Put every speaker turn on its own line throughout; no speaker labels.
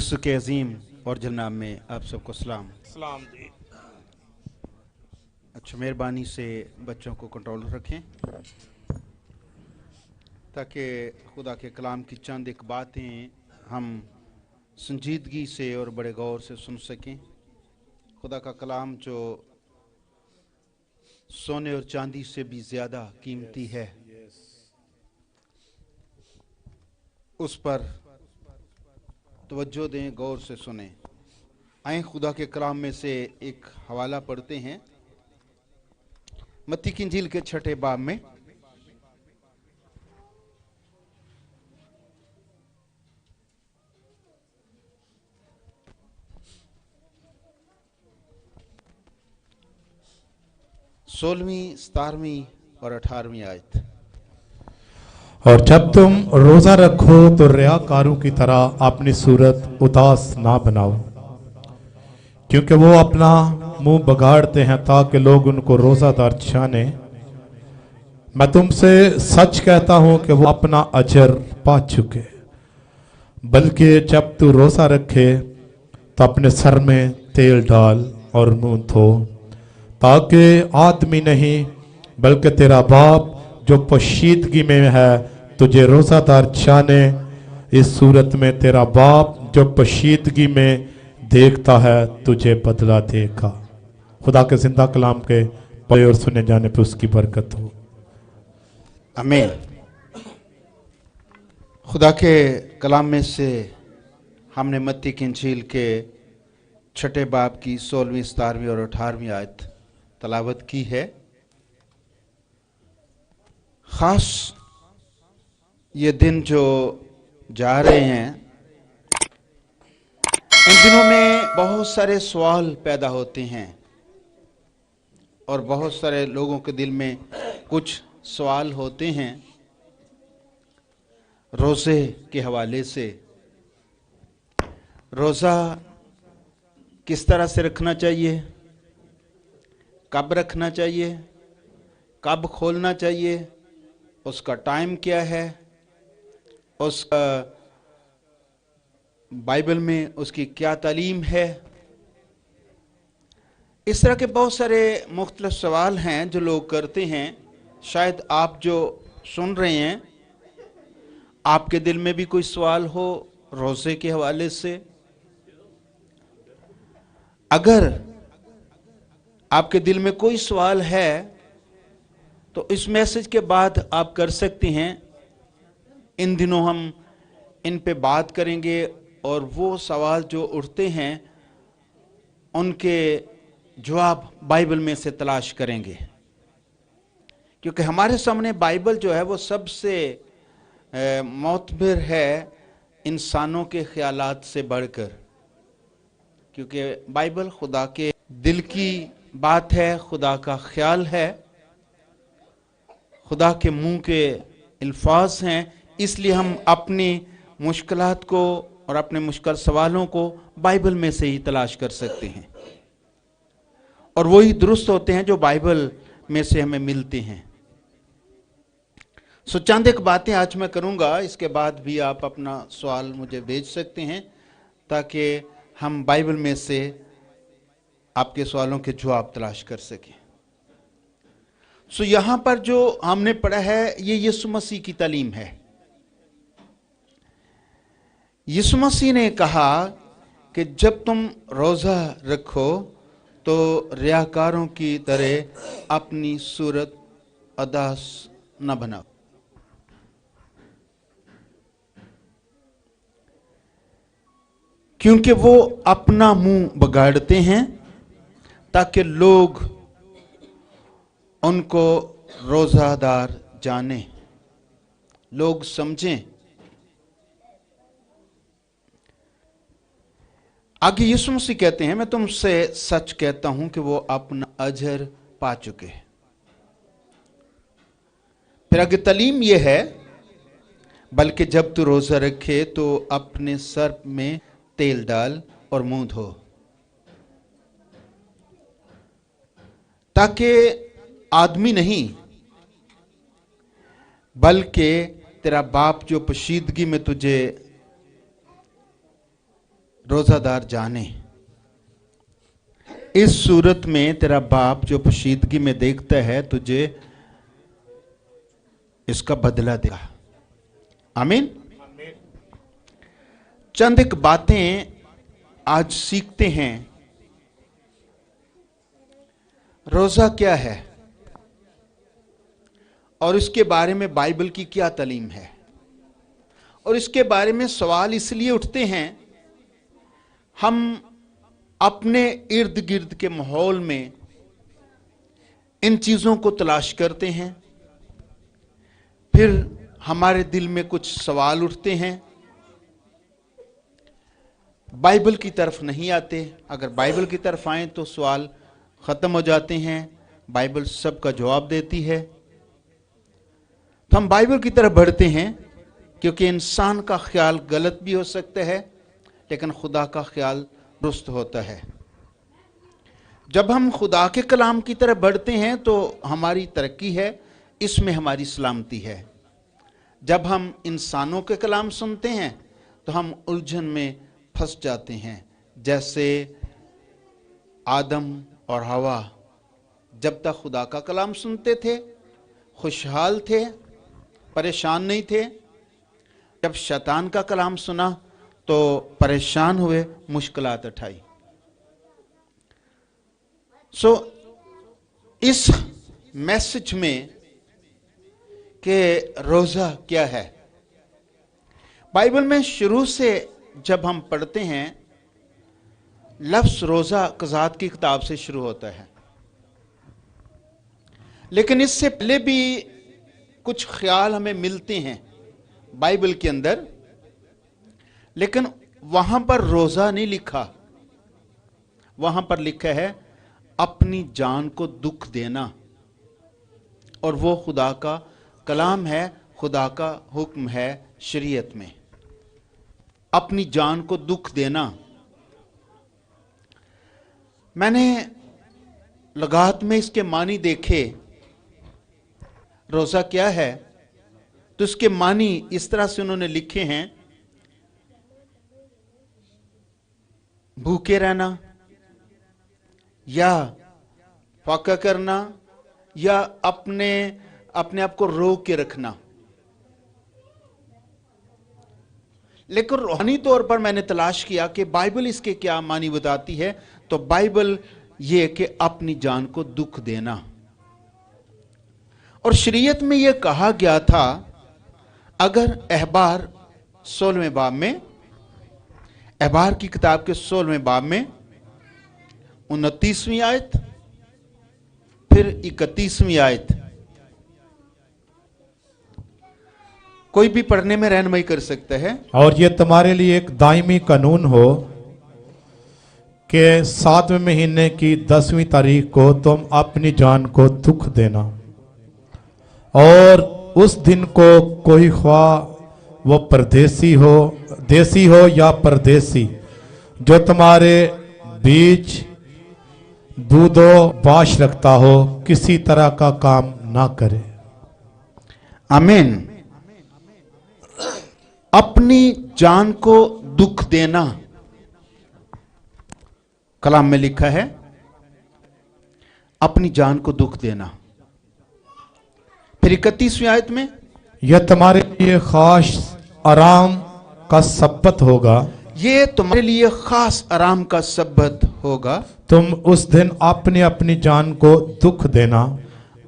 यीशु के अजीम और जनाब में आप सबको सलाम।
जी।
अच्छा, मेहरबानी से बच्चों को कंट्रोल रखें ताकि खुदा के कलाम की चंद एक बातें हम संजीदगी से और बड़े गौर से सुन सकें। खुदा का कलाम जो सोने और चांदी से भी ज़्यादा कीमती है, उस पर तवज्जो दें, गौर से सुनें। आए खुदा के कलाम में से एक हवाला पढ़ते हैं मत्ती की इंजील के 6 बाब में। सोलहवीं, 17वीं और 18वीं आयत।
और जब तुम रोजा रखो तो रियाकारों की तरह अपनी सूरत उदास ना बनाओ, क्योंकि वो अपना मुंह बगाड़ते हैं ताकि लोग उनको रोजादार जाने। मैं तुमसे सच कहता हूं कि वो अपना अजर पा चुके। बल्कि जब तू रोजा रखे तो अपने सर में तेल डाल और मुंह धो, ताकि आदमी नहीं बल्कि तेरा बाप जो पोशीदगी में है तुझे रोजादार जाने। इस सूरत में तेरा बाप जो पोशीदगी में देखता है तुझे बदला देगा। खुदा के जिंदा कलाम के पढ़े और सुने जाने पर उसकी बरकत हो।
आमीन। खुदा के कलाम में से हमने मत्ती की इंजील के 6 बाब की 16वीं, 17वीं और 18वीं आयत तलावत की है। खास ये दिन जो जा रहे हैं, इन दिनों में बहुत सारे सवाल पैदा होते हैं और बहुत सारे लोगों के दिल में कुछ सवाल होते हैं रोज़े के हवाले से। रोज़ा किस तरह से रखना चाहिए, कब रखना चाहिए, कब खोलना चाहिए, उसका टाइम क्या है, उसका बाइबल में उसकी क्या तालीम है। इस तरह के बहुत सारे मुख्तलिफ सवाल हैं जो लोग करते हैं। शायद आप जो सुन रहे हैं आपके दिल में भी कोई सवाल हो रोज़े के हवाले से। अगर आपके दिल में कोई सवाल है तो इस मैसेज के बाद आप कर सकते हैं। इन दिनों हम इन पे बात करेंगे और वो सवाल जो उठते हैं उनके जवाब बाइबल में से तलाश करेंगे, क्योंकि हमारे सामने बाइबल जो है वो सबसे मोतबर है इंसानों के ख्यालात से बढ़कर, क्योंकि बाइबल खुदा के दिल की बात है, खुदा का ख्याल है, खुदा के मुंह के अल्फाज हैं। इसलिए हम अपनी मुश्किलात को और अपने मुश्किल सवालों को बाइबल में से ही तलाश कर सकते हैं और वही दुरुस्त होते हैं जो बाइबल में से हमें मिलते हैं। सो चंद एक बातें आज मैं करूंगा, इसके बाद भी आप अपना सवाल मुझे भेज सकते हैं ताकि हम बाइबल में से आपके सवालों के जवाब तलाश कर सकें। सो यहां पर जो हमने पढ़ा है ये यीशु मसीह की तालीम है। यीशु मसीह ने कहा कि जब तुम रोजा रखो तो रियाकारों की तरह अपनी सूरत उदास न बनाओ। क्योंकि वो अपना मुंह बगाड़ते हैं ताकि लोग उनको रोजादार जाने, लोग समझें। आगे यीशु मसीह कहते हैं, मैं तुमसे सच कहता हूं कि वो अपना अजर पा चुके। फिर आगे तालीम यह है, बल्कि जब तू रोजा रखे तो अपने सर में तेल डाल और मुंह धो, ताकि आदमी नहीं बल्कि तेरा बाप जो पोशीदगी में तुझे रोजादार जाने, इस सूरत में तेरा बाप जो पोशीदगी में देखता है तुझे इसका बदला देगा। आमीन। चंद एक बातें आज सीखते हैं। रोजा क्या है और इसके बारे में बाइबल की क्या तालीम है, और इसके बारे में सवाल इसलिए उठते हैं, हम अपने इर्द गिर्द के माहौल में इन चीजों को तलाश करते हैं, फिर हमारे दिल में कुछ सवाल उठते हैं, बाइबल की तरफ नहीं आते। अगर बाइबल की तरफ आए तो सवाल खत्म हो जाते हैं, बाइबल सबका जवाब देती है। तो हम बाइबल की तरफ बढ़ते हैं क्योंकि इंसान का ख्याल गलत भी हो सकता है लेकिन खुदा का ख्याल दुरुस्त होता है। जब हम खुदा के कलाम की तरफ बढ़ते हैं तो हमारी तरक्की है, इसमें हमारी सलामती है। जब हम इंसानों के कलाम सुनते हैं तो हम उलझन में फंस जाते हैं। जैसे आदम और हवा जब तक खुदा का कलाम सुनते थे खुशहाल थे, परेशान नहीं थे। जब शैतान का कलाम सुना तो परेशान हुए, मुश्किलात उठाई। इस मैसेज में कि रोजा क्या है, बाइबल में शुरू से जब हम पढ़ते हैं लफ्ज रोजा कज़ात की किताब से शुरू होता है, लेकिन इससे पहले भी कुछ ख्याल हमें मिलते हैं बाइबल के अंदर, लेकिन वहां पर रोजा नहीं लिखा, वहां पर लिखा है अपनी जान को दुख देना, और वो खुदा का कलाम है, खुदा का हुक्म है शरीयत में, अपनी जान को दुख देना। मैंने लगात में इसके मानी देखे, रोजा क्या है, तो इसके मानी इस तरह से उन्होंने लिखे हैं, भूखे रहना या फाका करना या अपने आप को रोक के रखना। लेकिन रूहानी तौर पर मैंने तलाश किया कि बाइबल इसके क्या मानी बताती है, तो बाइबल ये कि अपनी जान को दुख देना। और शरीयत में यह कहा गया था, अगर अहबार 16वें बाब में, अहबार की किताब के 16वें बाब में 29वीं आयत फिर 31वीं आयत, कोई भी पढ़ने में रहनुमाई कर सकता है।
और ये तुम्हारे लिए एक दायमी कानून हो कि 7वें महीने की 10वीं तारीख को तुम अपनी जान को दुख देना, और उस दिन को कोई ख्वाह वो परदेसी हो, देसी हो या परदेसी, जो तुम्हारे बीच दूधो बाश रखता हो, किसी तरह का काम ना करे।
आमीन। अपनी जान को दुख देना, कलाम में लिखा है अपनी जान को दुख देना। फिर 31वीं आयत में,
यह तुम्हारे लिए खास आराम का सब्बत होगा,
ये तुम्हारे लिए खास आराम का सब्बत होगा।
तुम उस दिन अपनी अपनी जान को दुख देना,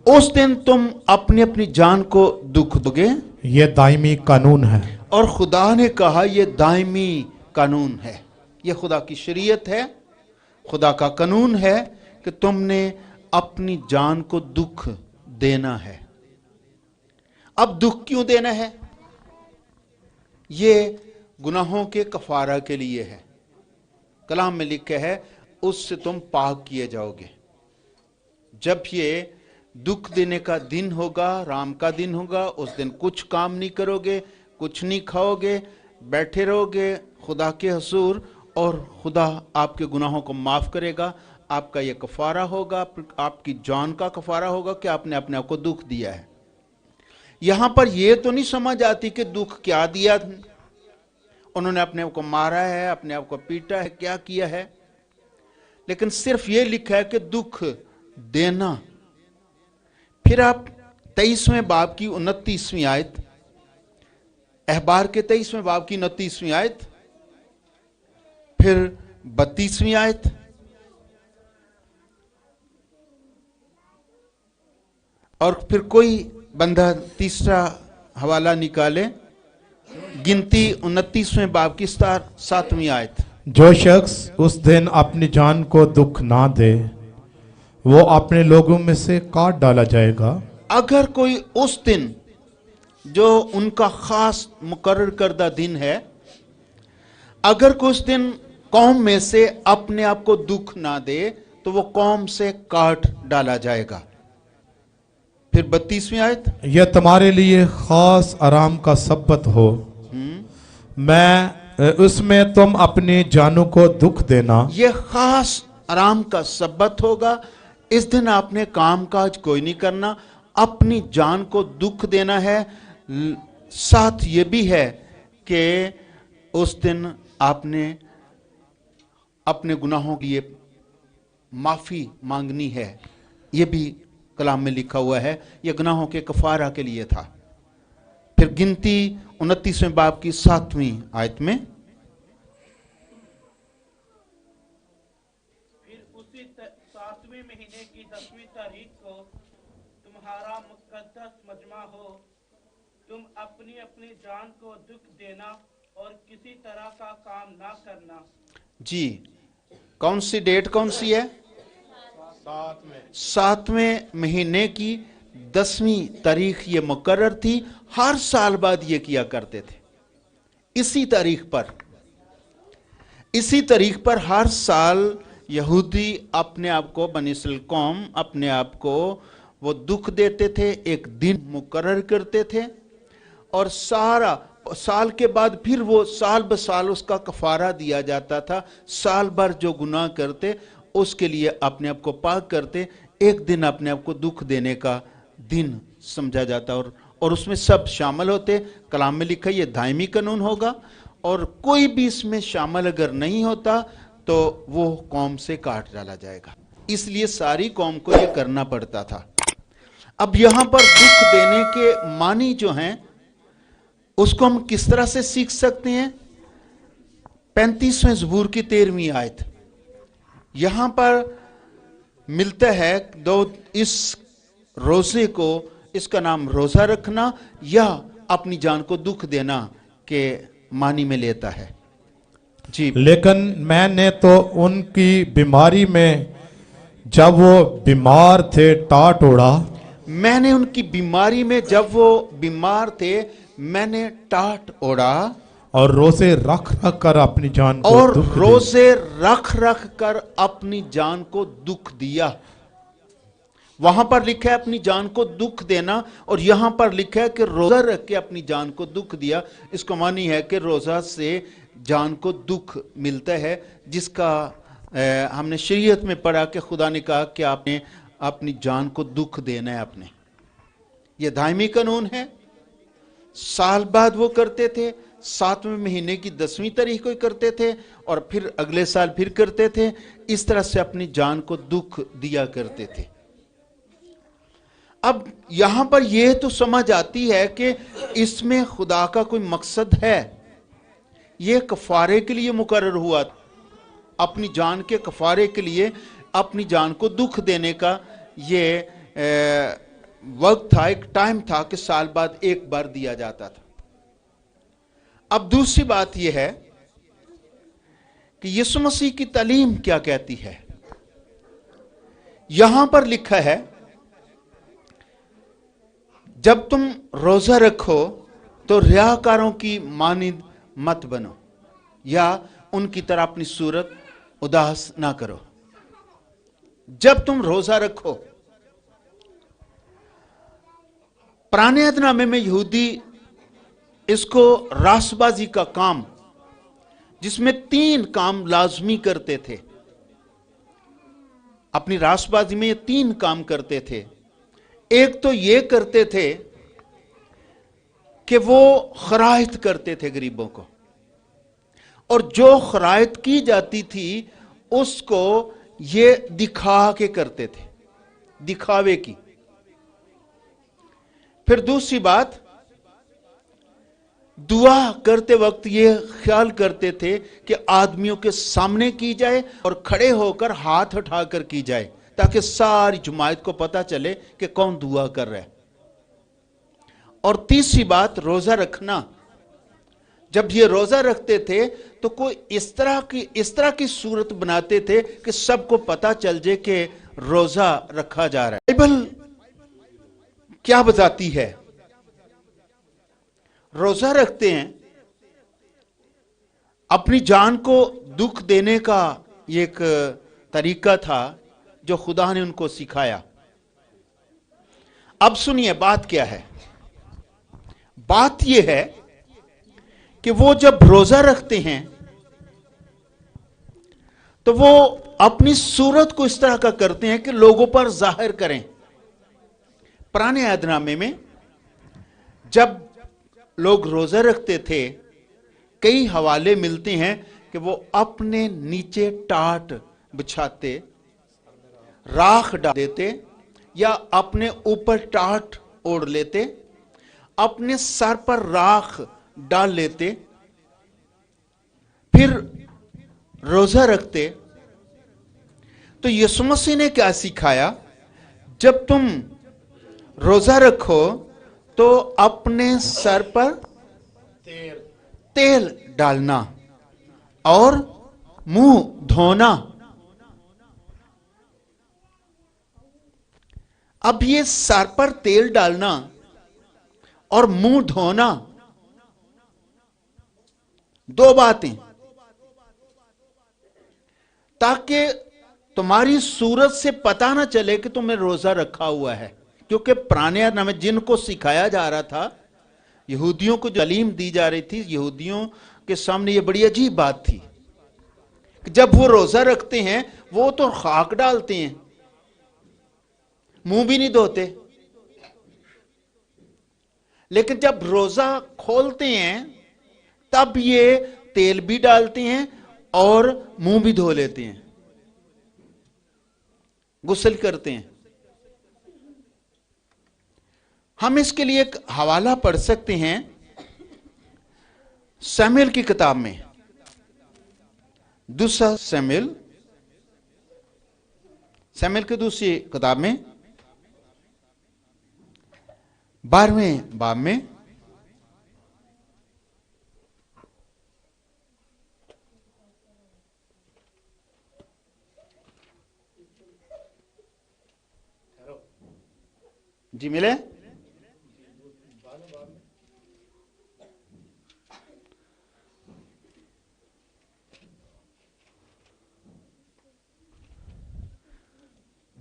उस दिन तुम अपनी अपनी जान को दुख दोगे।
यह दायमी कानून है।
और खुदा ने कहा यह दायमी कानून है, यह खुदा की शरीयत है, खुदा का कानून है कि तुमने अपनी जान को दुख देना है। अब दुख क्यों देना है? ये गुनाहों के कफारा के लिए है। कलाम में लिखा है उससे तुम पाक किए जाओगे। जब ये दुख देने का दिन होगा, राम का दिन होगा, उस दिन कुछ काम नहीं करोगे, कुछ नहीं खाओगे, बैठे रहोगे खुदा के हुजूर, और खुदा आपके गुनाहों को माफ करेगा। आपका ये कफारा होगा, आपकी जान का कफारा होगा कि आपने अपने आप को दुख दिया है। यहां पर यह तो नहीं समझ आती कि दुख क्या दिया انہوں نے اپنے آپ کو مارا ہے, اپنے آپ کو پیٹا ہے, کیا کیا ہے, لیکن صرف یہ لکھا ہے کہ دکھ دینا. پھر آپ 23ویں باب کی 29ویں آیت, احبار کے 23ویں باب کی 29ویں آیت, پھر 32ویں آیت, اور پھر کوئی بندہ تیسرا حوالہ نکالے, گنتی 29ویں باب کی 7ویں آیت.
جو شخص اس دن اپنی جان کو دکھ نہ دے وہ اپنے لوگوں میں سے کاٹ ڈالا جائے گا.
اگر کوئی اس دن جو ان کا خاص مقرر کردہ دن ہے, اگر کوئی اس دن قوم میں سے اپنے آپ کو دکھ نہ دے تو وہ قوم سے کاٹ ڈالا جائے گا. پھر 32ویں آیت,
یہ تمہارے لیے خاص آرام کا سبت ہو, اس میں تم اپنی جانوں کو دکھ دینا. یہ
خاص آرام کا سبت ہوگا. اس دن آپ نے کام کاج کوئی نہیں کرنا, اپنی جان کو دکھ دینا ہے. ساتھ یہ بھی ہے کہ اس دن آپ نے اپنے گناہوں کی معافی مانگنی ہے. یہ بھی کلام میں لکھا ہوا ہے, یہ گناہوں کے کفارہ کے لیے تھا. پھر گنتی 29ویں باب کی 7ویں آیت میں,
پھر اسی 7ویں مہینے کی 10ویں تاریخ کو تمہارا مقدس مجمع ہو. تم اپنی اپنی جان کو دکھ دینا اور کسی طرح کا کام نہ کرنا.
جی کون سی ڈیٹ کون سی ہے؟ 7ویں مہینے کی 10ویں تاریخ یہ مقرر تھی. ہر سال بعد یہ کیا کرتے تھے اسی تاریخ پر ہر سال یہودی اپنے آپ کو, بنی اسرائیل قوم اپنے آپ کو وہ دکھ دیتے تھے, ایک دن مقرر کرتے تھے, اور سارا سال کے بعد پھر وہ سال بسال اس کا کفارہ دیا جاتا تھا. سال بھر جو گناہ کرتے اس کے لیے اپنے آپ کو پاک کرتے, ایک دن اپنے آپ کو دکھ دینے کا دن سمجھا جاتا, اور اس میں سب شامل ہوتے. کلام میں لکھا یہ دائمی قانون ہوگا, اور کوئی بھی اس میں شامل اگر نہیں ہوتا تو وہ قوم سے کاٹ ڈالا جائے گا. اس لیے ساری قوم کو یہ کرنا پڑتا تھا. اب یہاں پر دکھ دینے کے معنی جو ہیں اس کو ہم کس طرح سے سیکھ سکتے ہیں؟ 35ویں زبور کی 13ویں آیت, یہاں پر ملتا ہے اس روزے کو, اس کا نام روزہ رکھنا یا اپنی جان کو دکھ دینا کے معنی میں لیتا ہے. جی
لیکن میں نے تو ان کی بیماری میں جب وہ بیمار تھے ٹاٹ اوڑا.
میں نے ان کی بیماری میں جب وہ بیمار تھے میں نے ٹاٹ اوڑا,
اور روزے رکھ رکھ کر اپنی جان کو
اور
دکھ
روزے رکھ رکھ کر اپنی جان کو دکھ دیا. وہاں پر لکھا ہے اپنی جان کو دکھ دینا, اور یہاں پر لکھا ہے کہ روزہ رکھ کے اپنی جان کو دکھ دیا. اس کا معنی ہے کہ روزہ سے جان کو دکھ ملتا ہے, جس کا ہم نے شریعت میں پڑھا کہ خدا نے کہا کہ آپ نے اپنی جان کو دکھ دینا ہے. اپنے یہ دائمی قانون ہے. سال بعد وہ کرتے تھے, 7ویں مہینے کی 10ویں تاریخ کو کرتے تھے, اور پھر اگلے سال پھر کرتے تھے. اس طرح سے اپنی جان کو دکھ دیا کرتے تھے. اب یہاں پر یہ تو سمجھ آتی ہے کہ اس میں خدا کا کوئی مقصد ہے. یہ کفارے کے لیے مقرر ہوا, اپنی جان کے کفارے کے لیے, اپنی جان کو دکھ دینے کا یہ وقت تھا, ایک ٹائم تھا کہ سال بعد ایک بار دیا جاتا تھا. اب دوسری بات یہ ہے کہ یسوع مسیح کی تعلیم کیا کہتی ہے. یہاں پر لکھا ہے جب تم روزہ رکھو تو ریاکاروں کی مانند مت بنو, یا ان کی طرح اپنی صورت اداس نہ کرو. جب تم روزہ رکھو, پرانے عہد نامے میں یہودی اس کو راس بازی کا کام, جس میں 3 کام لازمی کرتے تھے. اپنی راس بازی میں یہ 3 کام کرتے تھے. ایک تو یہ کرتے تھے کہ وہ خرائط کرتے تھے غریبوں کو. और जो खरायत की जाती थी उसको ये दिखा के करते थे, दिखावे की। फिर दूसरी बात, दुआ करते वक्त ये ख्याल करते थे कि आदमियों के सामने की जाए और खड़े होकर हाथ उठाकर की जाए, ताकि सारी जमात को पता चले कि कौन दुआ कर रहा है। और तीसरी बात, रोजा रखना। जब ये रोजा रखते थे तो कोई इस तरह की सूरत बनाते थे कि सबको पता चल जाए कि रोजा रखा जा रहा है। बाइबल क्या बताती है? रोजा रखते हैं, अपनी जान को दुख देने का ये एक तरीका था जो खुदा ने उनको सिखाया। अब सुनिए बात क्या है। बात यह है कि वो जब रोजा रखते हैं तो वो अपनी सूरत को इस तरह का करते हैं कि लोगों पर जाहिर करें। पुराने अहदनामे में जब लोग रोजा रखते थे, कई हवाले मिलते हैं कि वो अपने नीचे टाट बिछाते, राख डाल देते, या अपने ऊपर टाट ओढ़ लेते, अपने सर पर राख डाल लेते, फिर रोजा रखते। तो यीशु मसीह ने क्या सिखाया? जब तुम रोजा रखो तो अपने सर पर तेल डालना और मुंह धोना। अब ये सर पर तेल डालना और मुंह धोना, दो बातें, ताकि तुम्हारी सूरत से पता ना चले कि तुम्हें रोजा रखा हुआ है। क्योंकि पुराने नामे जिनको सिखाया जा रहा था, यहूदियों को तालीम दी जा रही थी, यहूदियों के सामने ये बड़ी अजीब बात थी कि जब वो रोजा रखते हैं वो तो खाक डालते हैं, मुंह भी नहीं धोते, लेकिन जब रोजा खोलते हैं तब ये तेल भी डालते हैं और मुंह भी धो लेते हैं, गुस्ल करते हैं। हम इसके लिए एक हवाला पढ़ सकते हैं शमूएल की किताब में, दूसरा शमूएल की दूसरी किताब में 12वें बाब में जी मिले,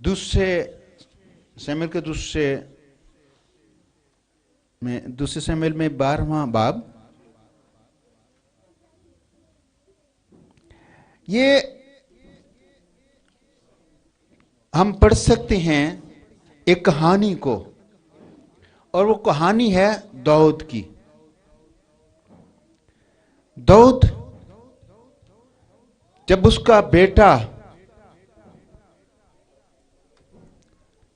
दूसरे शमूएल के दूसरे शमूएल में 12वां बाब, ये हम पढ़ सकते हैं एक कहानी को, और वो कहानी है दाऊद की। दाऊद जब उसका बेटा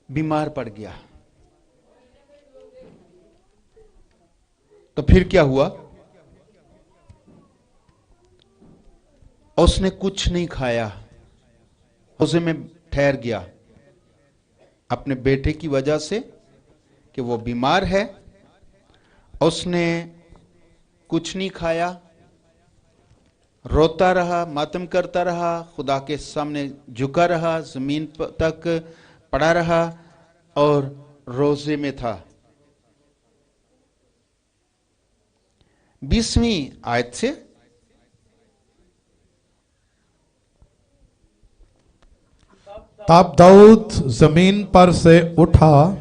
बीमार पड़ गया तो फिर क्या हुआ? उसने कुछ नहीं खाया, रोजे में ठहर गया अपने बेटे की वजह से कि वो बीमार है। उसने कुछ नहीं खाया, रोता रहा, मातम करता रहा, खुदा के सामने झुका रहा, जमीन तक पड़ा रहा और रोजे में था। 20वीं आयत से
तब दाऊद जमीन पर से उठा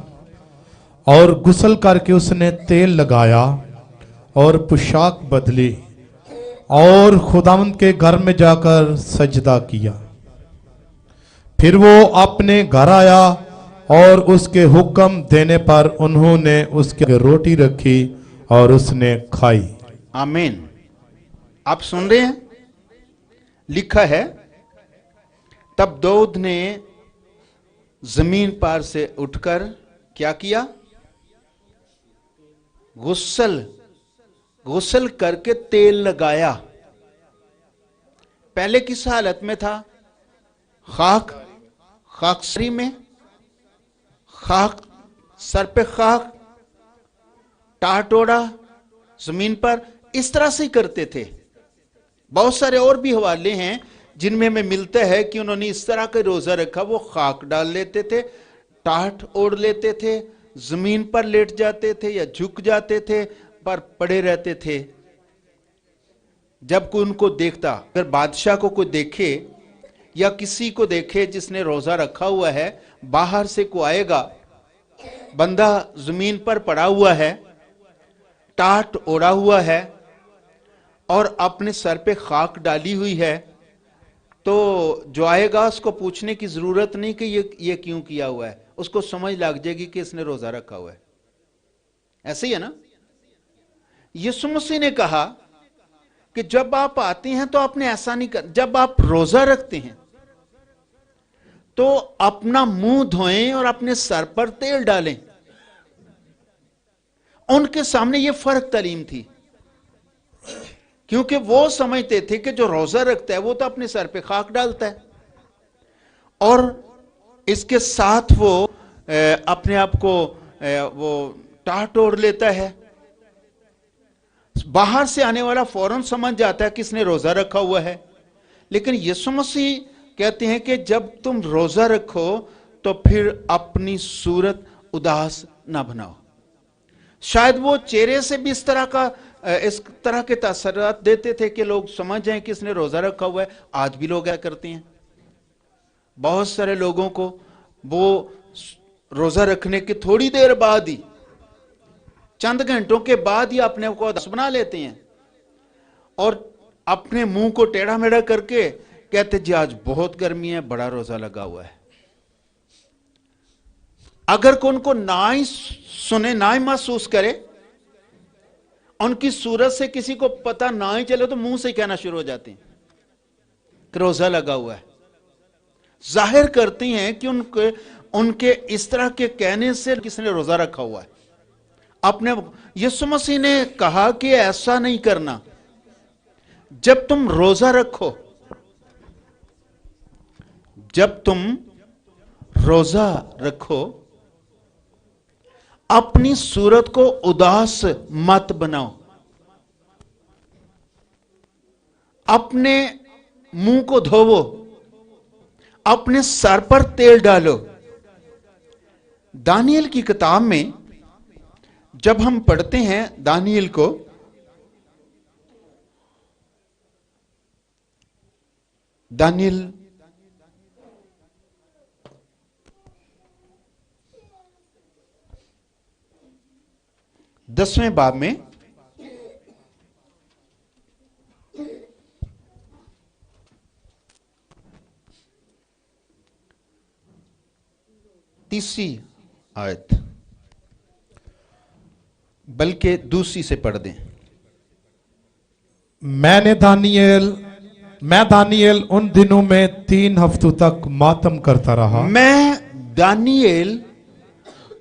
और गुस्ल करके उसने तेल लगाया और पोशाक बदली और खुदावंद के घर में जाकर सजदा किया। फिर वो अपने घर आया और उसके हुक्म देने पर उन्होंने उसके रोटी रखी और उसने खाई।
आमीन। आप सुन रहे हैं? लिखा है, तब दाऊद ने जमीन पर से उठकर क्या किया? गुस्ल करके तेल लगाया। पहले किस हालत में था? खाकसरी में, खाक, सर पे खाक, टाटोड़ा जमीन पर, इस तरह से ही करते थे। बहुत सारे और भी हवाले हैं जिनमें हमें मिलता है कि उन्होंने इस तरह का रोजा रखा। वो खाक डाल लेते थे, टाट ओढ़ लेते थे, जमीन पर लेट जाते थे या झुक जाते थे, पर पड़े रहते थे। जब कोई उनको देखता, अगर बादशाह को कोई देखे या किसी को देखे जिसने रोजा रखा हुआ है, बाहर से कोई आएगा, बंदा जमीन पर पड़ा हुआ है, टाट ओढ़ा हुआ है और अपने सर पे खाक डाली हुई है, तो जो आएगा उसको पूछने की जरूरत नहीं कि ये क्यों किया हुआ है, उसको समझ लग जाएगी कि इसने रोजा रखा हुआ है। ऐसे ही है ना? यीशु मसीह ने कहा कि जब आप आते हैं तो आपने ऐसा नहीं कर, जब आप रोजा रखते हैं तो अपना मुंह धोएं और अपने सर पर तेल डालें। उनके सामने यह फर्क तालीम थी, क्योंकि वो समझते थे कि जो रोजा रखता है वो तो अपने सर पे खाक डालता है और इसके साथ वो अपने आप को वो टाट ओढ़ लेता है। बाहर से आने वाला फौरन समझ जाता है कि इसने रोजा रखा हुआ है। लेकिन यीशु मसीह कहते हैं कि जब तुम रोजा रखो तो फिर अपनी सूरत उदास ना बनाओ। शायद वो चेहरे से भी इस तरह के तसर्रात देते थे कि लोग समझ जाएं कि इसने रोजा रखा हुआ है। आज भी लोग क्या करते हैं, बहुत सारे लोगों को वो रोजा रखने के थोड़ी देर बाद ही, चंद घंटों के बाद ही अपने को उदास बना लेते हैं और अपने मुंह को टेढ़ा मेढ़ा करके कहते जी आज बहुत गर्मी है, बड़ा रोजा लगा हुआ है। अगर कोई उनको ना ही सुने, ना ही महसूस करे, उनकी सूरत से किसी को पता ना ही चले, तो मुंह से कहना शुरू हो जाते हैं कि रोजा लगा हुआ है। जाहिर करती हैं कि उनके इस तरह के कहने से किसने रोजा रखा हुआ है। अपने यीशु मसीह ने कहा कि ऐसा नहीं करना। जब तुम रोजा रखो, जब तुम रोजा रखो, अपनी सूरत को उदास मत बनाओ, अपने मुंह को धोवो, अपने सर पर तेल डालो। दानियल की किताब में जब हम पढ़ते हैं दानियल को, दानियल 10वें बाब में 30 आयत, बल्कि दूसरी से पढ़ दें।
मैं दानियल उन दिनों में 3 हफ्तों तक मातम करता रहा।
मैं दानियल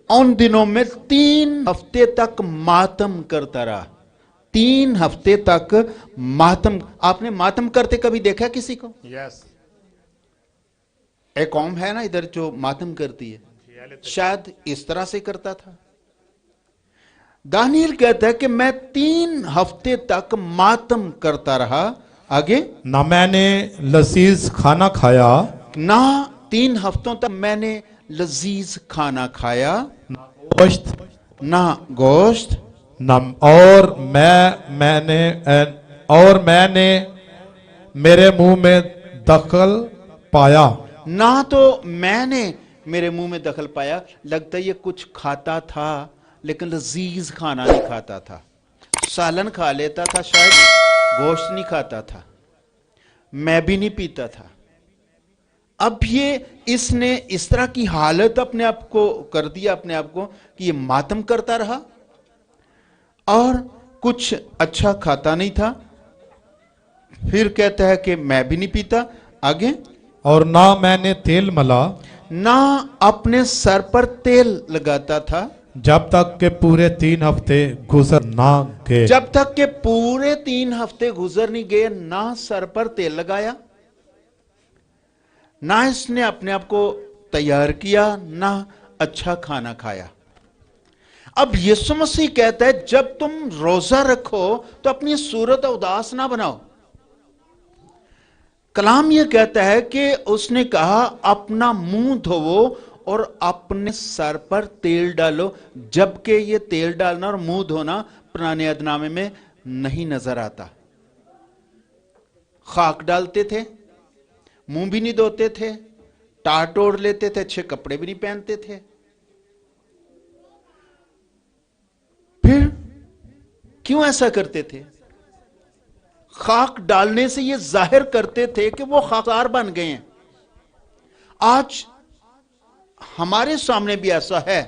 उन दिनों में 3 हफ्ते तक मातम करता रहा। 3 हफ्ते तक मातम। आपने मातम करते कभी देखा किसी को?
यस।
एक कौम है ना इधर जो मातम करती है, शायद इस तरह से करता था। दानियल कहता है कि मैं 3 हफ्ते तक मातम करता रहा। आगे,
ना मैंने लजीज खाना खाया,
ना 3 हफ्तों तक मैंने लजीज खाना खाया, ना गोश्त,
और मैंने मेरे मुंह में दखल पाया।
ना तो मैंने मेरे मुंह में दखल पाया। लगता है ये कुछ खाता था लेकिन लजीज खाना नहीं खाता था। सालन खा लेता था, शायद गोश्त नहीं खाता था, मैं भी नहीं पीता था। अब इसने इस तरह की हालत अपने आप को कर दिया, अपने आप को, कि ये मातम करता रहा और कुछ अच्छा खाता नहीं था। फिर कहता है कि मैं भी नहीं पीता। आगे,
और ना मैंने तेल मला
ना अपने सर पर तेल लगाता था
जब तक के पूरे 3 हफ्ते गुजर ना गए।
जब तक के पूरे 3 हफ्ते गुजर नहीं गए। ना सर पर तेल लगाया, ना इसने अपने आप को तैयार किया, ना अच्छा खाना खाया। अब यीशु मसीह कहता है जब तुम रोजा रखो तो अपनी सूरत उदास ना बनाओ। कलाम यह कहता है कि उसने कहा अपना मुंह धोवो और अपने सर पर तेल डालो, जबकि ये तेल डालना और मुंह धोना पुराने अहदनामे में नहीं नजर आता। खाक डालते थे, मुंह भी नहीं धोते थे, टाट ओढ़ लेते थे, अच्छे कपड़े भी नहीं पहनते थे। फिर क्यों ऐसा करते थे? खाक डालने से ये जाहिर करते थे कि वो खाकदार बन गए हैं। आज हमारे सामने भी ऐसा है।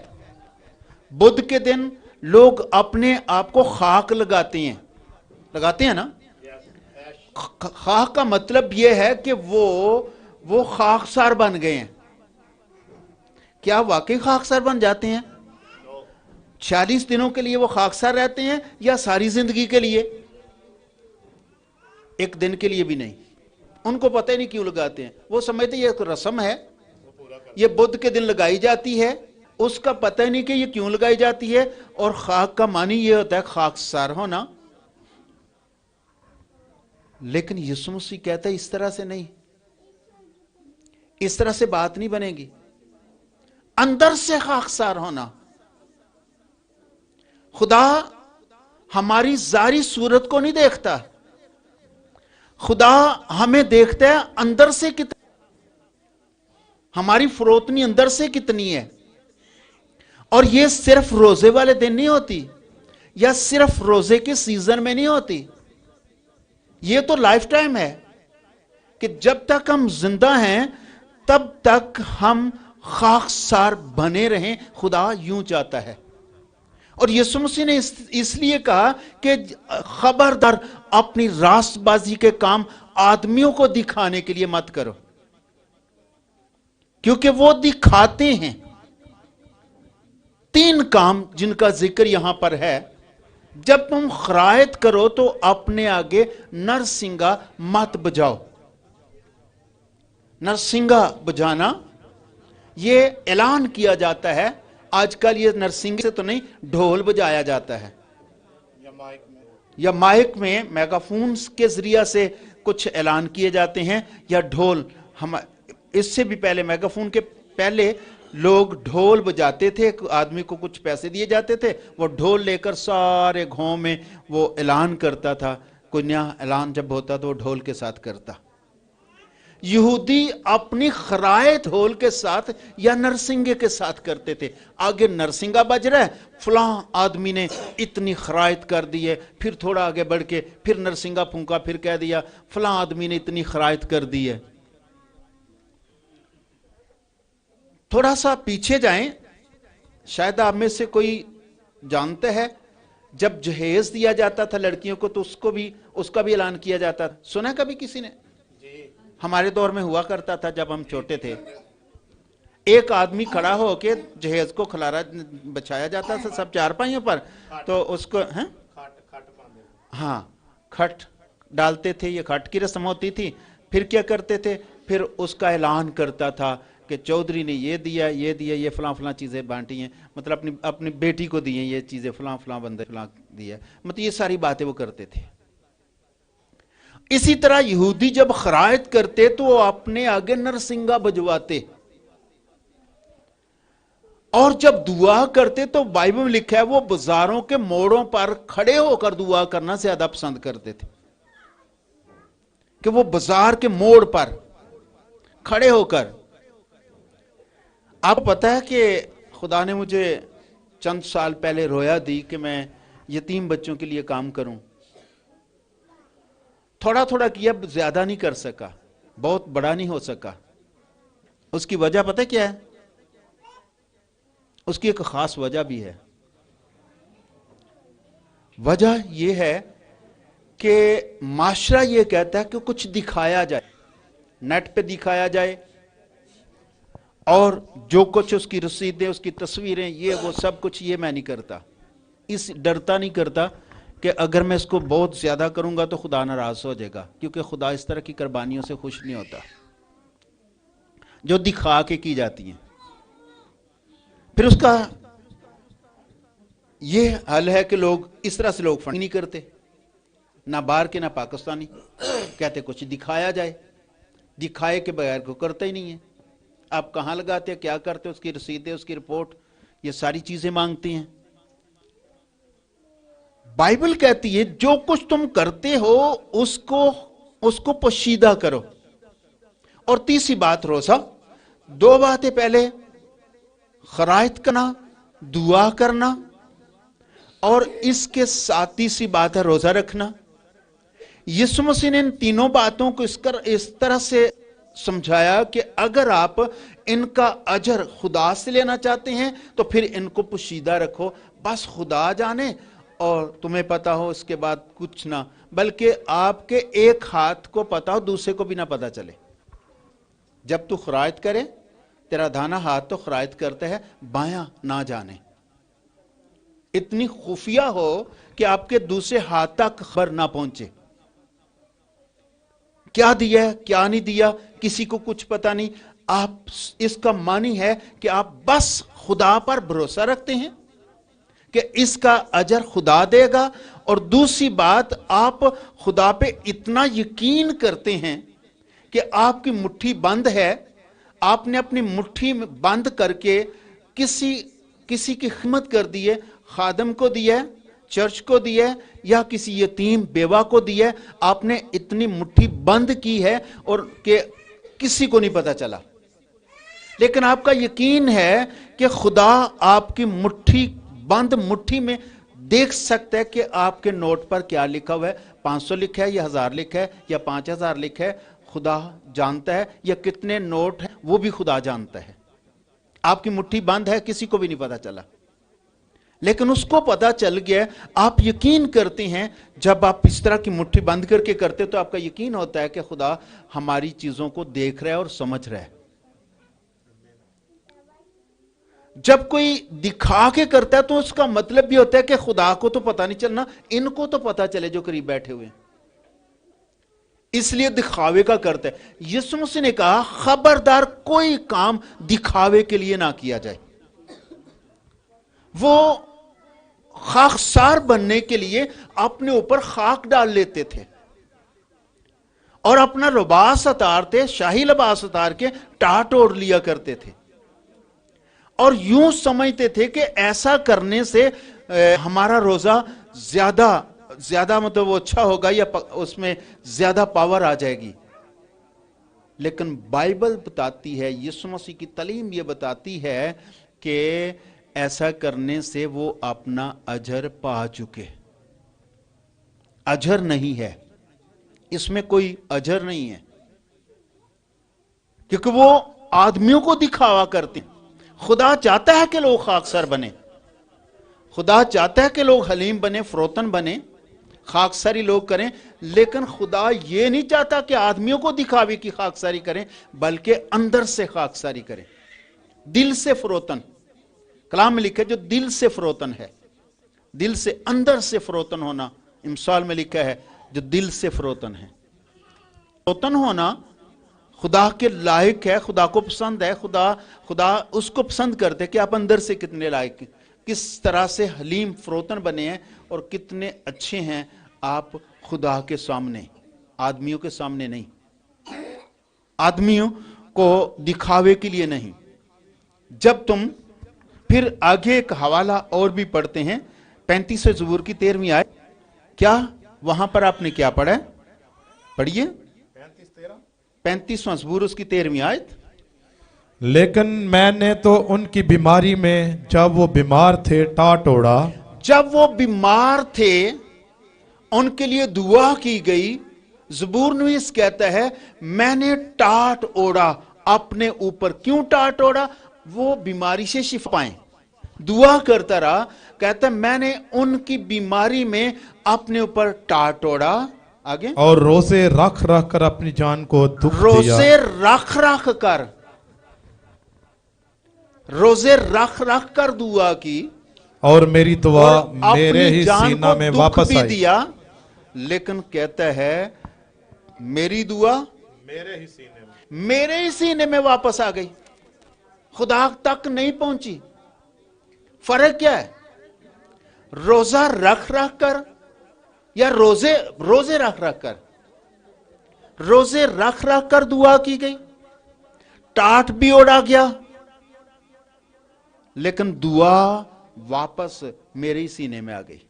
बुध के दिन लोग अपने आप को खाक लगाते हैं ना। खाक का मतलब यह है कि वो खाकसार बन गए हैं। क्या वाकई खाकसार बन जाते हैं? 40 दिनों के लिए वो खाकसार रहते हैं या सारी जिंदगी के लिए? एक दिन के लिए भी नहीं। उनको पता ही नहीं क्यों लगाते हैं। वो समझते ये एक रस्म है, ये बुध के दिन लगाई जाती है, उसका पता ही नहीं कि ये क्यों लगाई जाती है। और खाक का मानी ये होता है खाकसार होना। लेकिन यीशु मसीह कहता है इस तरह से नहीं, इस तरह से बात नहीं बनेगी। अंदर से खाकसार होना। खुदा हमारी जारी सूरत को नहीं देखता, खुदा हमें देखता है अंदर से कितना, हमारी फरोतनी अंदर से कितनी है। और यह सिर्फ रोजे वाले दिन नहीं होती, या सिर्फ रोजे के सीजन में नहीं होती। यह तो लाइफ टाइम है कि जब तक हम जिंदा हैं तब तक हम खाकसार बने रहें। खुदा यूं चाहता है। और यीशु मसीह ने इसलिए कहा कि खबरदार अपनी रास्तबाजी के काम आदमियों को दिखाने के लिए मत करो, क्योंकि वो दिखाते हैं। 3 काम जिनका जिक्र यहां पर है। जब तुम खरायत करो तो अपने आगे नरसिंगा मत बजाओ। नरसिंगा बजाना ये ऐलान किया जाता है। आजकल ये नरसिंगे से तो नहीं, ढोल बजाया जाता है या माइक में मेगाफोन्स के जरिया से कुछ ऐलान किए जाते हैं, या ढोल। हम इससे भी पहले, मेगाफोन के पहले लोग ढोल बजाते थे। एक आदमी को कुछ पैसे दिए जाते थे, वो ढोल लेकर सारे गांव में वो ऐलान करता था। कोई नया ऐलान जब होता तो वो ढोल के साथ करता। यहूदी अपनी खरायत ढोल के साथ या नरसिंगे के साथ करते थे। आगे नरसिंगा बज रहा है, फलां आदमी ने इतनी खरायत कर दी है। फिर थोड़ा आगे बढ़ के फिर नरसिंगा फूंका, फिर कह दिया फलां आदमी ने इतनी खरायत कर दी है। थोड़ा सा पीछे जाएं, शायद आप में से कोई जानते हैं, जब जहेज दिया जाता था लड़कियों को तो उसका भी ऐलान किया जाता था। सुना कभी किसी ने? हमारे दौर में हुआ करता था जब हम छोटे थे। एक आदमी खड़ा होके जहेज को खलारा बछाया जाता था, सब चारपाइयों पर, तो उसको खट डालते थे। ये खट की रस्म होती थी। फिर क्या करते थे? फिर उसका ऐलान करता था कि चौधरी ने ये दिया, ये फलां फलां चीजें बांटी हैं, मतलब अपनी बेटी को दी हैं ये चीजें, फलां फलां बंदे फलां दिया, मतलब ये सारी बातें वो करते थे। इसी तरह यहूदी जब खरायत करते तो वो अपने आगे नरसिंगा बजवाते, और जब दुआ करते तो बाइबल में लिखा है वो बाजारों के मोड़ों पर खड़े होकर दुआ करना ज्यादा पसंद करते थे। कि वो बाजार के मोड़ पर खड़े होकर। आपको पता है कि खुदा ने मुझे चंद साल पहले रोया दी कि मैं यतीम बच्चों के लिए काम करूं। थोड़ा थोड़ा किया, ज्यादा नहीं कर सका, बहुत बड़ा नहीं हो सका। उसकी वजह पता क्या है? उसकी एक खास वजह भी है। वजह यह है کہ معاشرہ یہ کہتا ہے کہ کچھ دکھایا جائے، نیٹ پہ دکھایا جائے، اور جو کچھ اس کی رسیدیں، اس کی تصویریں، یہ وہ سب کچھ، یہ میں نہیں کرتا، اس ڈرتا نہیں کرتا کہ اگر میں اس کو بہت زیادہ کروں گا تو خدا ناراض ہو جائے گا، کیونکہ خدا اس طرح کی قربانیوں سے خوش نہیں ہوتا جو دکھا کے کی جاتی ہیں۔ پھر اس کا یہ حل ہے کہ لوگ اس طرح سے لوگ فنڈ نہیں کرتے، نہ باہر کے نہ پاکستانی، کہتے کچھ دکھایا جائے، دکھائے کے بغیر کو کرتا ہی نہیں ہے۔ آپ کہاں لگاتے ہیں، کیا کرتے ہیں، اس کی رسیدیں، اس کی رپورٹ، یہ ساری چیزیں مانگتی ہیں۔ بائبل کہتی ہے جو کچھ تم کرتے ہو اس کو پوشیدہ کرو۔ اور تیسری بات روزہ، دو باتیں، پہلے خرائط کرنا، دعا کرنا، اور اس کے ساتھ تیسری بات ہے روزہ رکھنا۔ یسوع مسیح نے ان تینوں باتوں کو اس طرح سے سمجھایا کہ اگر آپ ان کا اجر خدا سے لینا چاہتے ہیں تو پھر ان کو پوشیدہ رکھو، بس خدا جانے اور تمہیں پتا ہو، اس کے بعد کچھ نہ، بلکہ آپ کے ایک ہاتھ کو پتا ہو دوسرے کو بھی نہ پتا چلے۔ جب تو خرائط کرے، تیرا دانا ہاتھ تو خرائط کرتا ہے، بایاں نہ جانے، اتنی خفیہ ہو کہ آپ کے دوسرے ہاتھ تک خبر نہ پہنچے، کیا دیا ہے کیا نہیں دیا، کسی کو کچھ پتا نہیں۔ آپ اس کا معنی ہے کہ آپ بس خدا پر بھروسہ رکھتے ہیں کہ اس کا اجر خدا دے گا، اور دوسری بات آپ خدا پہ اتنا یقین کرتے ہیں کہ آپ کی مٹھی بند ہے، آپ نے اپنی مٹھی بند کر کے کسی کی خدمت کر دی ہے، خادم کو دیا ہے، چرچ کو دیا ہے، یا کسی یتیم بیوہ کو دیا ہے، آپ نے اتنی مٹھی بند کی ہے اور کہ کسی کو نہیں پتا چلا، لیکن آپ کا یقین ہے کہ خدا آپ کی مٹھی بند مٹھی میں دیکھ سکتا ہے کہ آپ کے نوٹ پر کیا لکھا ہوا ہے، 500 لکھا ہے یا 1000 لکھا ہے یا 5000 لکھا ہے، خدا جانتا ہے، یا کتنے نوٹ ہیں وہ بھی خدا جانتا ہے۔ آپ کی مٹھی بند ہے، کسی کو بھی نہیں پتا چلا، لیکن اس کو پتا چل گیا۔ آپ یقین کرتے ہیں، جب آپ اس طرح کی مٹھی بند کر کے کرتے تو آپ کا یقین ہوتا ہے کہ خدا ہماری چیزوں کو دیکھ رہا ہے اور سمجھ رہا ہے۔ جب کوئی دکھا کے کرتا ہے تو اس کا مطلب بھی ہوتا ہے کہ خدا کو تو پتا نہیں چلنا، ان کو تو پتا چلے جو قریب بیٹھے ہوئے ہیں، اس لیے دکھاوے کا کرتا ہے۔ یسوع مسیح نے کہا خبردار کوئی کام دکھاوے کے لیے نہ کیا جائے۔ وہ خاکسار بننے کے لیے اپنے اوپر خاک ڈال لیتے تھے اور اپنا لباس اتارتے، شاہی لباس اتار کے ٹاٹ اوڑھ لیا کرتے تھے، اور یوں سمجھتے تھے کہ ایسا کرنے سے ہمارا روزہ زیادہ مطلب وہ اچھا ہوگا، یا اس میں زیادہ پاور آ جائے گی۔ لیکن بائبل بتاتی ہے، یسوع مسیح کی تعلیم یہ بتاتی ہے کہ ایسا کرنے سے وہ اپنا اجر پا چکے۔ اجر نہیں ہے، اس میں کوئی اجر نہیں ہے، کیونکہ وہ آدمیوں کو دکھاوا کرتے ہیں۔ خدا چاہتا ہے کہ لوگ خاکسار بنے، خدا چاہتا ہے کہ لوگ حلیم بنے، فروتن بنے، خاکساری لوگ کریں، لیکن خدا یہ نہیں چاہتا کہ آدمیوں کو دکھاوے کی خاکساری کریں، بلکہ اندر سے خاکساری کریں، دل سے فروتن۔ کلام میں لکھا ہے جو دل سے فروتن ہے، دل سے اندر سے فروتن ہونا، امثال میں لکھا ہے جو دل سے فروتن ہے۔ فروتن ہونا خدا کے لائق ہے، خدا کو پسند ہے، خدا اس کو پسند کرتے کہ آپ اندر سے کتنے لائق ہیں، کس طرح سے حلیم فروتن بنے ہیں اور کتنے اچھے ہیں آپ خدا کے سامنے، آدمیوں کے سامنے نہیں، آدمیوں کو دکھاوے کے لیے نہیں۔ جب تم پھر آگے ایک حوالہ اور بھی پڑھتے ہیں، 35 زبور کی 13ویں آیت، کیا وہاں پر آپ نے کیا پڑھا ہے؟ پڑھیے 35واں زبور اس کی 13ویں آیت۔
لیکن میں نے تو ان کی بیماری میں جب وہ بیمار تھے ٹاٹ اوڑا۔
جب وہ بیمار تھے ان کے لیے دعا کی گئی۔ زبور نویس کہتا ہے میں نے ٹاٹ اوڑا اپنے اوپر۔ کیوں ٹاٹ اوڑا؟ وہ بیماری سے شفا پائیں، दुआ करता रहा। कहता है मैंने उनकी बीमारी में अपने ऊपर टाट ओढ़ा। आगे,
और रोजे रख रख कर अपनी जान को दुख दिया।
रोजे रख रख कर, रोजे रख रख कर दुआ की,
और मेरी दुआ
और
मेरे
अपनी
ही
जान
सीना
को
में
दुख
वापस
भी
आई।
दिया। लेकिन कहता है मेरी दुआ
मेरे ही सीने में,
मेरे ही सीने में वापस आ गई, खुदा तक नहीं पहुंची। फर्क क्या है? रोजा रख रख कर या रोजे रख रख कर? रोजे रख रख कर दुआ की गई, टाट भी ओढ़ा गया, लेकिन दुआ वापस मेरे ही सीने में आ गई।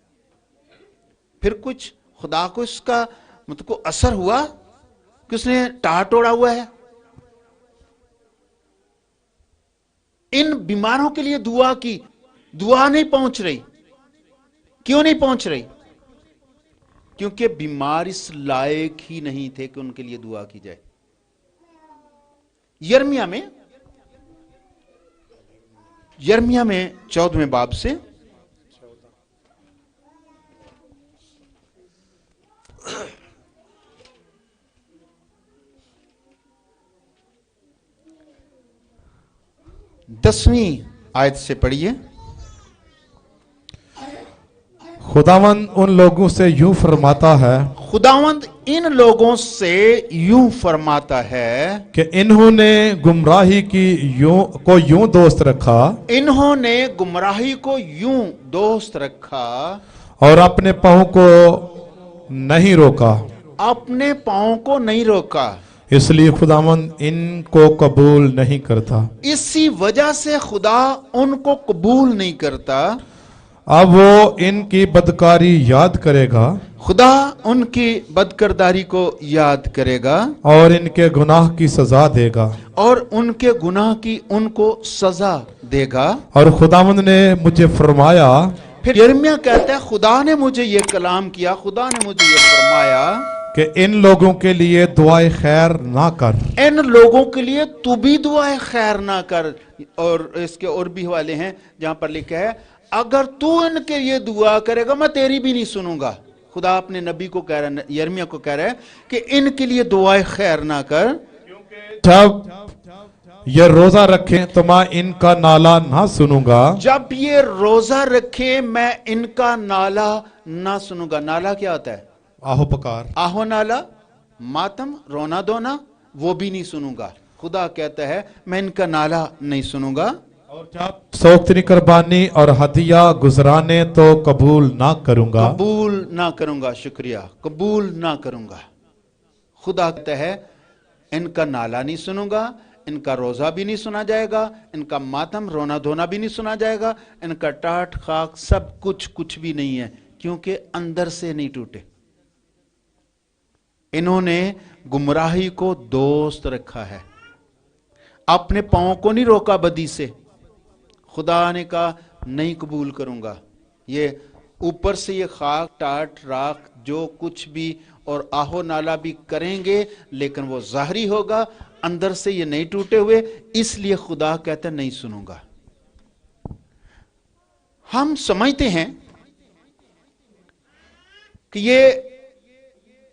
फिर कुछ खुदा को इसका मतलब को असर हुआ कि उसने टाट ओढ़ा हुआ है? इन बीमारों के लिए दुआ की, दुआ नहीं पहुंच रही। क्यों नहीं पहुंच रही? क्योंकि बीमार इस लायक ही नहीं थे कि उनके लिए दुआ की जाए। यिर्मयाह में 14वें बाब से दसवीं आयत से पढ़िए।
खुदावंद उन लोगों से यूं फरमाता है
खुदावंद इन लोगों से यूं फरमाता है
कि इन्होंने गुमराही की यूं दोस्त रखा,
इन्होंने गुमराही को यूं दोस्त रखा,
और अपने पांव को नहीं रोका,
अपने पांव को नहीं रोका।
इसलिए खुदावंद इनको कबूल नहीं करता।
इसी वजह से खुदा उनको कबूल नहीं करता।
अब वो इनकी बदकारी याद करेगा
खुदा उनकी बदकिरदारी को याद करेगा
और इनके गुनाह की सजा देगा।
और उनके गुनाह की उनको सजा देगा।
और खुदावंद ने मुझे फरमाया,
फिर यिर्मयाह कहता है खुदा ने मुझे ये कलाम किया, खुदा ने मुझे ये फरमाया
कि इन लोगों के लिए दुआए खैर ना कर।
इन लोगों के लिए तू भी दुआए खैर ना कर। और इसके और भी हवाले हैं जहां पर लिखा है अगर तू इनके लिए दुआ करेगा मैं तेरी भी नहीं सुनूंगा। खुदा अपने नबी को कह रहा है, यिर्मयाह को कह रहा है कि इनके लिए दुआए खैर ना कर।
जब ये रोजा रखें तो मैं इनका नाला ना सुनूंगा।
जब ये रोजा रखे मैं इनका नाला ना सुनूंगा। नाला क्या होता है?
आहो पुकार,
आहो नाला, मातम, रोना धोना, वो भी नहीं सुनूंगा। खुदा कहता है मैं इनका नाला नहीं सुनूंगा।
और जब सोख्तनी कुर्बानी और हदिया गुजराने तो कबूल ना करूंगा।
कबूल ना करूंगा। शुक्रिया, कबूल ना करूंगा। खुदा कहता है इनका नाला नहीं सुनूंगा, इनका रोजा भी नहीं सुना जाएगा, इनका मातम रोना धोना भी नहीं सुना जाएगा, इनका टाट खाक सब कुछ भी नहीं है, क्योंकि अंदर से नहीं टूटे। इन्होंने गुमराही को दोस्त रखा है, अपने पांव को नहीं रोका बदी से। खुदा ने कहा नहीं कबूल करूंगा। ये ऊपर से ये खाक टाट राख जो कुछ भी और आहो नाला भी करेंगे, लेकिन वो जाहरी होगा, अंदर से ये नहीं टूटे हुए, इसलिए खुदा कहता नहीं सुनूंगा। हम समझते हैं कि ये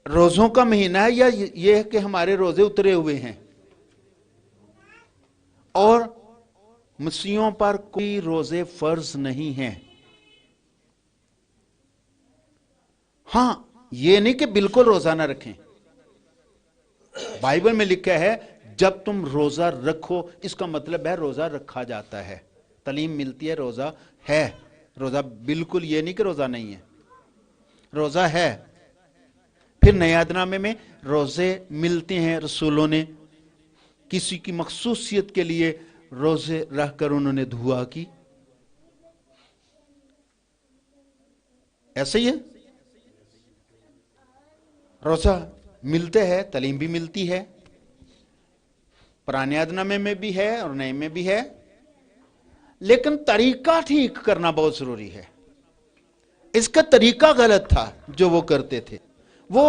रोजों का महीना है, या ये है कि हमारे रोजे उतरे हुए हैं और मसीहों पर कोई रोजे फर्ज नहीं है। हां, ये नहीं कि बिल्कुल रोजा ना रखें। बाइबल में लिखा है जब तुम रोजा रखो, इसका मतलब है रोजा रखा जाता है, तालीम मिलती है, रोजा है। रोजा बिल्कुल ये नहीं कि रोजा नहीं है, रोजा है। फिर नयादनामे में रोजे मिलते हैं। रसूलों ने किसी की मखसूसियत के लिए रोजे रखकर उन्होंने दुआ की। ऐसे ही है, रोजा मिलते हैं, तालीम भी मिलती है, पुराने अहदनामे में भी है और नए में भी है, लेकिन तरीका ठीक करना बहुत जरूरी है। इसका तरीका गलत था जो वो करते थे। वो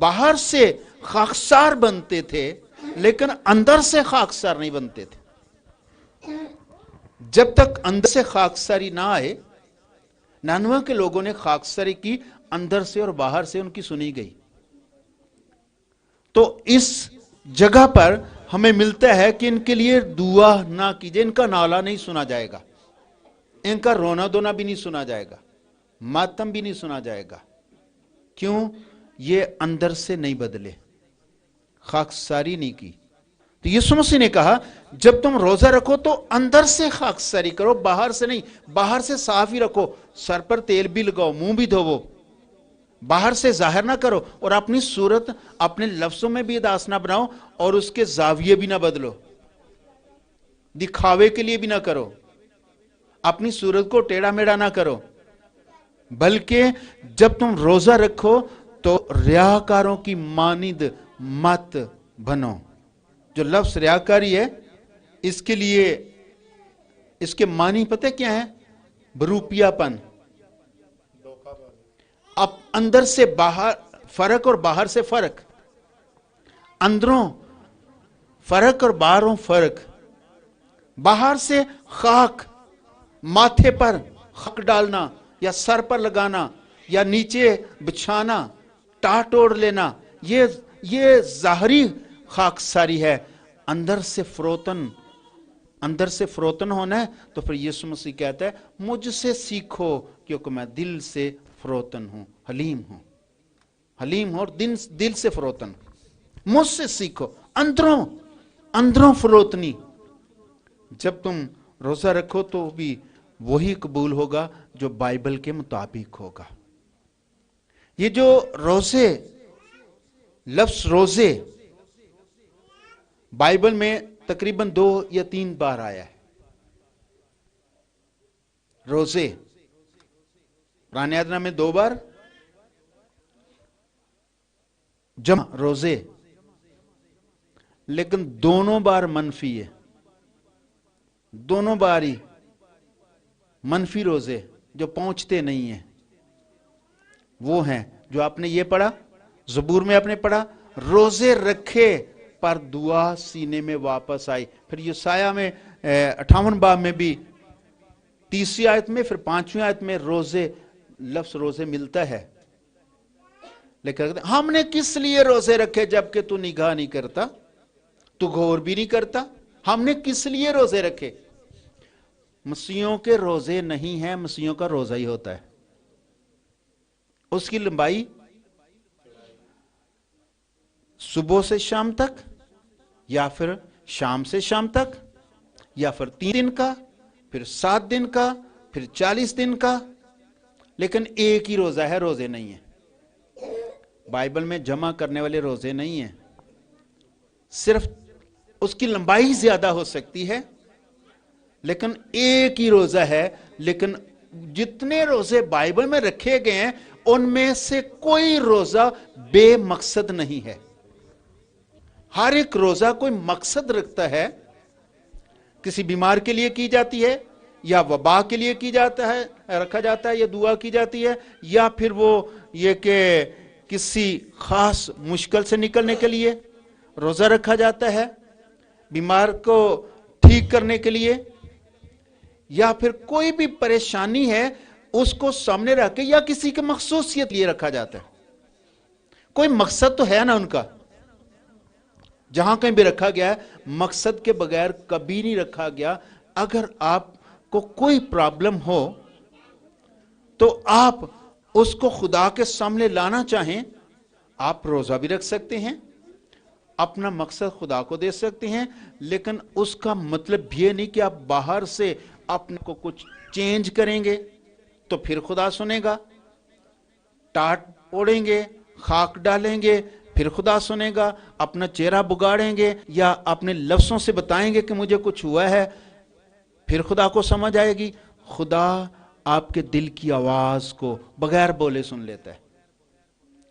बाहर से खाकसार बनते थे, लेकिन अंदर से खाकसार नहीं बनते थे। जब तक अंदर से खाकसारी ना आए, नानवा के लोगों ने खाकसारी की, अंदर से और बाहर से उनकी सुनी गई। तो इस जगह पर हमें मिलता है कि इनके लिए दुआ ना कीजिए, इनका नाला नहीं सुना जाएगा, इनका रोना धोना भी नहीं सुना जाएगा, मातम भी नहीं सुना जाएगा। क्यों? ये अंदर से नहीं बदले, खाकसारी नहीं की। तो यीशु मसीह ने कहा जब तुम रोजा रखो तो अंदर से खाकसारी करो, बाहर से नहीं। बाहर से साफ ही रखो, सर पर तेल भी लगाओ, मुंह भी धोवो, बाहर से जाहिर ना करो। और अपनी सूरत अपने लफ्जों में भी दास ना बनाओ और उसके जाविये भी ना बदलो, दिखावे के लिए भी ना करो, अपनी सूरत को टेढ़ा मेढ़ा ना करो। बल्कि जब तुम रोजा रखो तो रियाकारों की मानिद मत बनो। जो लफ्ज रियाकारी है, इसके लिए इसके मानी पता क्या है? बरूपियापन। अब अंदर से बाहर फर्क और बाहर से फर्क, अंदरों फर्क और बाहरों फर्क। बाहर से खाक, माथे पर खाक डालना या सर पर लगाना या नीचे बिछाना, टाट ओढ़ लेना, ये जाहरी खाकसारी है। अंदर से फरोतन, अंदर से फरोतन होना है। तो फिर यीशु मसीह कहता है मुझसे सीखो क्योंकि मैं दिल से फरोतन हूं, हलीम हूं, हलीम हूं और दिल से फरोतन। मुझसे सीखो, अंदरों फरोतनी। जब तुम रोजा रखो तो भी वही कबूल होगा जो बाइबल के मुताबिक होगा। ये जो रोजे, लफ्ज रोजे बाइबल में तकरीबन 2 या 3 बार आया है। रोजे पुराने आदना में 2 बार, जमा रोजे, लेकिन दोनों बार मनफी है। दोनों बार ही मनफी रोजे जो पहुंचते नहीं है वो हैं जो आपने ये पढ़ा, ज़बूर में आपने पढ़ा, रोजे रखे पर दुआ सीने में वापस आई। फिर यसाया में 58 बाब में भी 30वीं आयत में, फिर 5वीं आयत में रोजे, लफ्ज रोजे मिलता है। लेकिन हमने किस लिए रोजे रखे जबकि तू निगाह नहीं करता, तू गौर भी नहीं करता। हमने किस लिए रोजे रखे? मसीहों के रोजे नहीं है, मसीहों का रोजा ही होता है। उसकी लंबाई सुबह से शाम तक, या फिर शाम से शाम तक, या फिर 3 दिन का, फिर 7 दिन का, फिर 40 दिन का। लेकिन एक ही रोजा है, रोजे नहीं है। बाइबल में जमा करने वाले रोजे नहीं है। सिर्फ उसकी लंबाई ज्यादा हो सकती है, लेकिन एक ही रोजा है। लेकिन जितने रोजे बाइबल में रखे गए हैं उनमें से कोई रोजा बेमकसद नहीं है। हर एक रोजा कोई मकसद रखता है। किसी बीमार के लिए की जाती है, या वबा के लिए की जाता है, रखा जाता है, या दुआ की जाती है, या फिर वो ये कि किसी खास मुश्किल से निकलने के लिए रोजा रखा जाता है, बीमार को ठीक करने के लिए, या फिर कोई भी परेशानी है उसको सामने रख के, या किसी के मखसूसियत लिए रखा जाता है। कोई मकसद तो है ना उनका। जहां कहीं भी रखा गया है, मकसद के बगैर कभी नहीं रखा गया। अगर आपको कोई प्रॉब्लम हो तो आप उसको खुदा के सामने लाना चाहें, आप रोजा भी रख सकते हैं, अपना मकसद खुदा को दे सकते हैं। लेकिन उसका मतलब ये नहीं कि आप बाहर से अपने को कुछ चेंज करेंगे तो फिर खुदा सुनेगा। टाट ओढ़ेंगे, खाक डालेंगे, फिर खुदा सुनेगा। अपना चेहरा बुगाड़ेंगे या अपने लफ्जों से बताएंगे कि मुझे कुछ हुआ है, फिर खुदा को समझ आएगी। खुदा आपके दिल की आवाज को बगैर बोले सुन लेता है।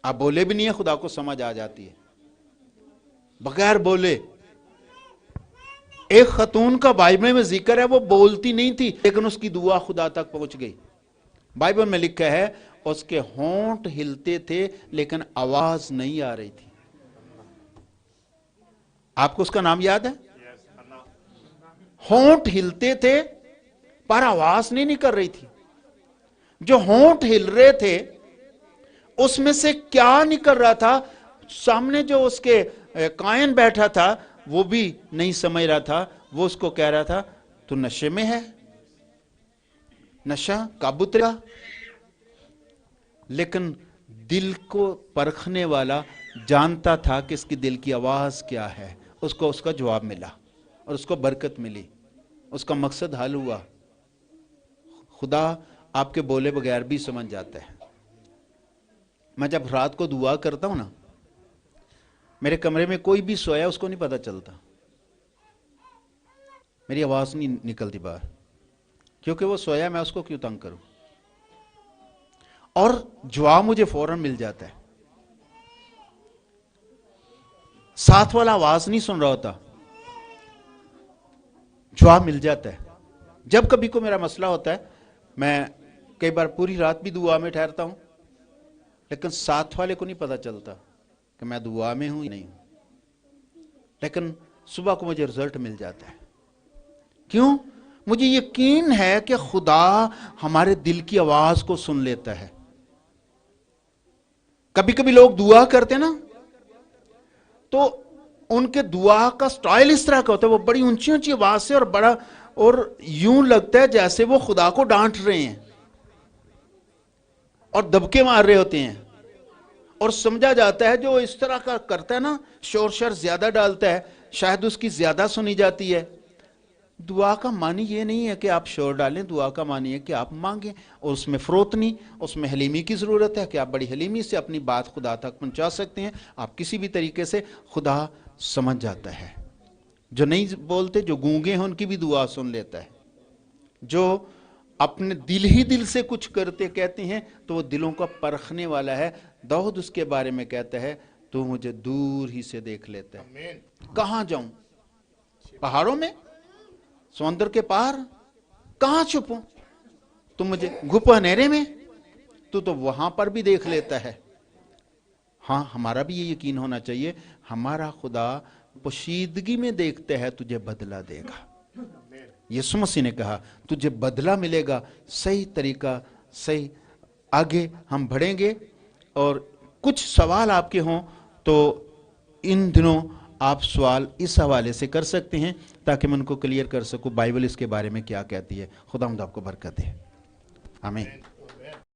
आप बोले भी नहीं है, खुदा को समझ आ जाती है बगैर बोले। एक खतून का बाइबल में जिक्र है, वो बोलती नहीं थी लेकिन उसकी दुआ खुदा तक पहुंच गई। बाइबल में लिखा है उसके होंठ हिलते थे लेकिन आवाज नहीं आ रही थी। आपको उसका नाम याद है? होंठ हिलते थे पर आवाज नहीं निकल रही थी। जो होंठ हिल रहे थे उसमें से क्या निकल रहा था, सामने जो उसके कायन बैठा था वो भी नहीं समझ रहा था। वो उसको कह रहा था तू नशे में है, नशा काबू तेरा। लेकिन दिल को परखने वाला जानता था कि इसकी दिल की आवाज क्या है। उसको उसका जवाब मिला और उसको बरकत मिली, उसका मकसद हल हुआ। खुदा आपके बोले बगैर भी समझ जाता है। मैं जब रात को दुआ करता हूं ना, मेरे कमरे में कोई भी सोया उसको नहीं पता चलता, मेरी आवाज नहीं निकलती बाहर, क्योंकि वो सोया, मैं उसको क्यों तंग करूं। और जवाब मुझे फौरन मिल जाता है। साथ वाला आवाज नहीं सुन रहा होता, जवाब मिल जाता है। जब कभी को मेरा मसला होता है, मैं कई बार पूरी रात भी दुआ में ठहरता हूं, लेकिन साथ वाले को नहीं पता चलता कि मैं दुआ में हूं या नहीं हूं, लेकिन सुबह को मुझे रिजल्ट मिल जाता है। क्यों? मुझे यकीन है कि खुदा हमारे दिल की आवाज को सुन लेता है। कभी कभी लोग दुआ करते ना, तो उनके दुआ का स्टाइल इस तरह का होता है, वो बड़ी ऊंची ऊंची आवाज से और बड़ा, और यूं लगता है जैसे वो खुदा को डांट रहे हैं और दबके मार रहे होते हैं। और समझा जाता है जो इस तरह का करता है ना, शोर शर ज्यादा डालता है, शायद उसकी ज्यादा सुनी जाती है। दुआ का मानी ये नहीं है कि आप शोर डालें, दुआ का मानी है कि आप मांगें, और उसमें फरोतनी, उसमें हलीमी की जरूरत है कि आप बड़ी हलीमी से अपनी बात खुदा तक पहुंचा सकते हैं। आप किसी भी तरीके से, खुदा समझ जाता है। जो नहीं बोलते, जो गूंगे हैं, उनकी भी दुआ सुन लेता है। जो अपने दिल ही दिल से कुछ करते कहते हैं, तो वो दिलों का परखने वाला है। दाऊद उसके बारे में कहता है, तू मुझे दूर ही से देख लेता है। कहां जाऊं? पहाड़ों में, समुद्र के पार, कहां छुपूं? तुम मुझे घुप अंधेरे में, तू तो वहां पर भी देख लेता है। हाँ, हमारा भी ये यकीन होना चाहिए, हमारा खुदा पोशीदगी में देखता है, तुझे बदला देगा। यीशु मसीह ने कहा तुझे बदला मिलेगा। सही तरीका, सही आगे हम बढ़ेंगे। और कुछ सवाल आपके हों तो इन दिनों आप सवाल इस हवाले से कर सकते हैं, ताकि मैं उनको क्लियर कर सकूं बाइबल इसके बारे में क्या कहती है। खुदा आपको बरकत दे। आमीन।